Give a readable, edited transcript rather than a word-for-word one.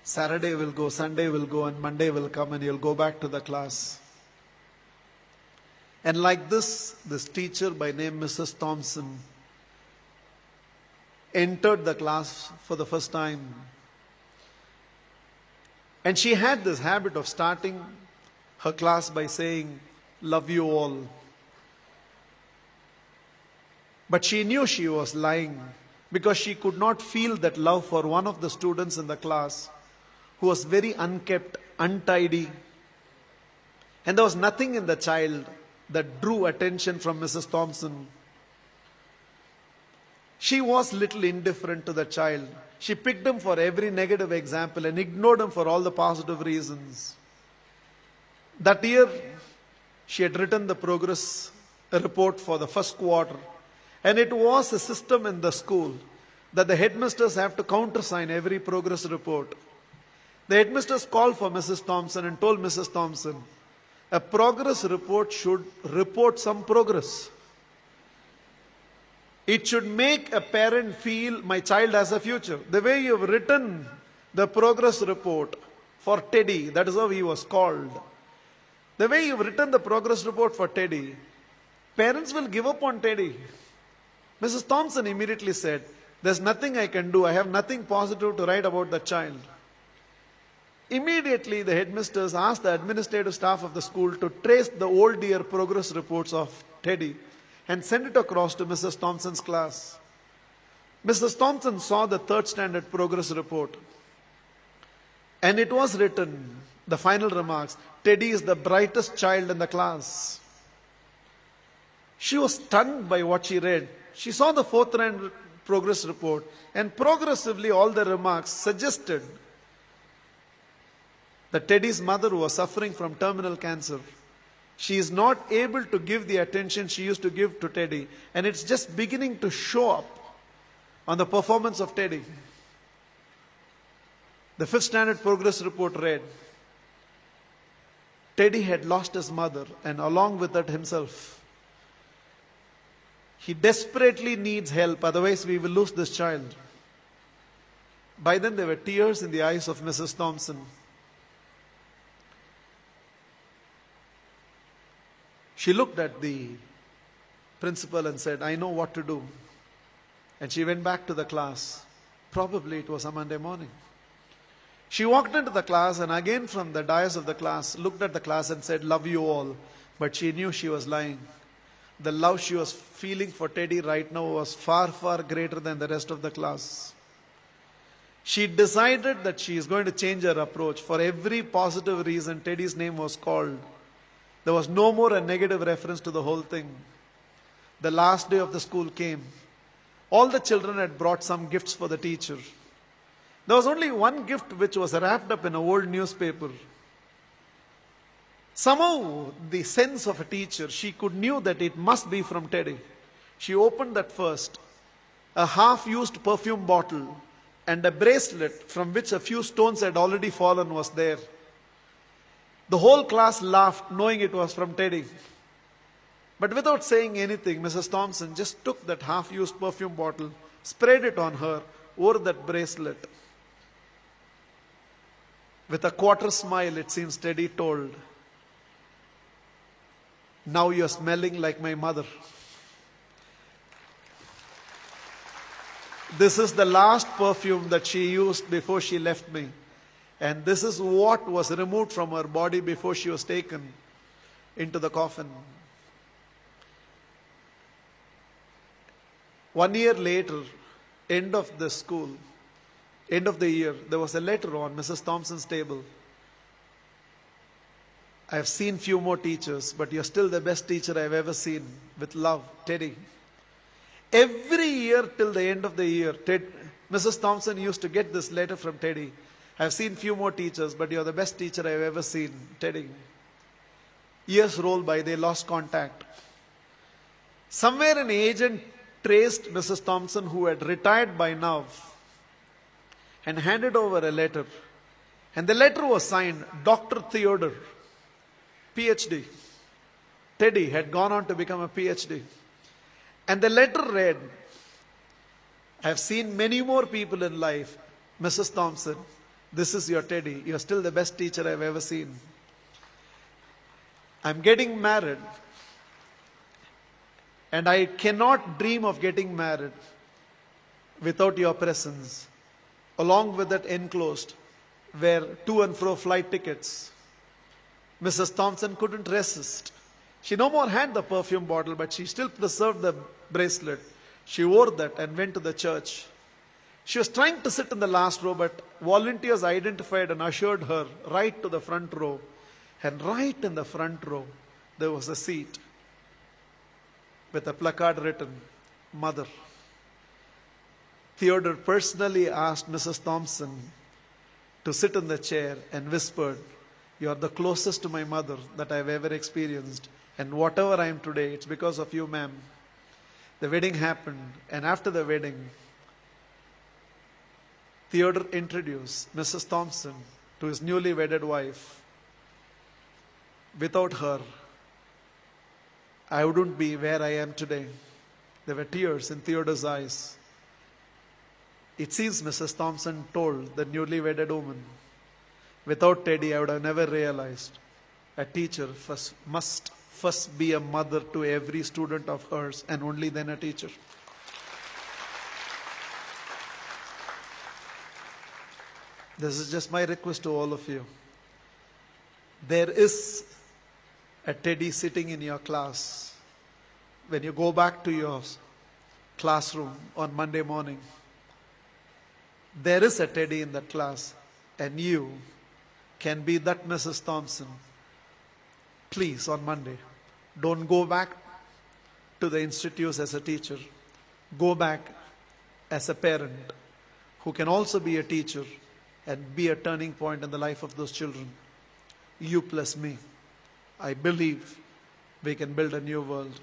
Saturday will go, Sunday will go, and Monday will come and you'll go back to the class. And like this teacher by name Mrs. Thompson entered the class for the first time. And she had this habit of starting her class by saying, "Love you all." But she knew she was lying because she could not feel that love for one of the students in the class who was very unkept, untidy. And there was nothing in the child that drew attention from Mrs. Thompson. She was little indifferent to the child. She picked him for every negative example and ignored him for all the positive reasons. That year, she had written the progress report for the first quarter. And it was a system in the school that the headmasters have to countersign every progress report. The headmasters called for Mrs. Thompson and told Mrs. Thompson, a progress report should report some progress. It should make a parent feel my child has a future. The way you've written the progress report for Teddy, that is how he was called. The way you've written the progress report for Teddy, parents will give up on Teddy. Mrs. Thompson immediately said, there's nothing I can do. I have nothing positive to write about the child. Immediately, the headmasters asked the administrative staff of the school to trace the old year progress reports of Teddy and send it across to Mrs. Thompson's class. Mrs. Thompson saw the third standard progress report. And it was written, the final remarks, Teddy is the brightest child in the class. She was stunned by what she read. She saw the fourth standard progress report, and progressively all the remarks suggested that Teddy's mother was suffering from terminal cancer. She is not able to give the attention she used to give to Teddy, and it's just beginning to show up on the performance of Teddy. The fifth standard progress report read, Teddy had lost his mother and along with that himself. He desperately needs help, otherwise we will lose this child. By then there were tears in the eyes of Mrs. Thompson. She looked at the principal and said, I know what to do. And she went back to the class. Probably it was a Monday morning. She walked into the class and again from the dais of the class, looked at the class and said, love you all. But she knew she was lying. The love she was feeling for Teddy right now was far, far greater than the rest of the class. She decided that she is going to change her approach. For every positive reason, Teddy's name was called. There was no more a negative reference to the whole thing. The last day of the school came. All the children had brought some gifts for the teacher. There was only one gift which was wrapped up in an old newspaper. Somehow, the sense of a teacher, she knew that it must be from Teddy. She opened that first. A half-used perfume bottle and a bracelet from which a few stones had already fallen was there. The whole class laughed, knowing it was from Teddy. But without saying anything, Mrs. Thompson just took that half-used perfume bottle, sprayed it on her, wore that bracelet. With a quarter smile, it seems Teddy told, now you're smelling like my mother. This is the last perfume that she used before she left me. And this is what was removed from her body before she was taken into the coffin. 1 year later, end of the school, end of the year, there was a letter on Mrs. Thompson's table. I have seen few more teachers, but you're still the best teacher I've ever seen. With love, Teddy. Every year till the end of the year, Mrs. Thompson used to get this letter from Teddy. I've seen few more teachers, but you're the best teacher I've ever seen, Teddy. Years rolled by, they lost contact. Somewhere an agent traced Mrs. Thompson, who had retired by now, and handed over a letter. And the letter was signed, Dr. Theodore, PhD. Teddy had gone on to become a PhD. And the letter read, I have seen many more people in life, Mrs. Thompson. This is your Teddy. You're still the best teacher I've ever seen. I'm getting married, and I cannot dream of getting married without your presence. Along with that enclosed were to and fro flight tickets. Mrs. Thompson couldn't resist. She no more had the perfume bottle, but she still preserved the bracelet. She wore that and went to the church. She was trying to sit in the last row, but volunteers identified and ushered her right to the front row. And right in the front row, there was a seat with a placard written, Mother. Theodore personally asked Mrs. Thompson to sit in the chair and whispered, "You are the closest to my mother that I've ever experienced. And whatever I am today, it's because of you, ma'am." The wedding happened, and after the wedding, Theodore introduced Mrs. Thompson to his newly wedded wife. Without her, I wouldn't be where I am today. There were tears in Theodore's eyes. It seems Mrs. Thompson told the newly wedded woman, "Without Teddy, I would have never realized a teacher must first be a mother to every student of hers, and only then a teacher." This is just my request to all of you. There is a Teddy sitting in your class. When you go back to your classroom on Monday morning, there is a Teddy in that class, and you can be that Mrs. Thompson. Please, on Monday, don't go back to the institutes as a teacher. Go back as a parent who can also be a teacher and be a turning point in the life of those children. You plus me. I believe we can build a new world.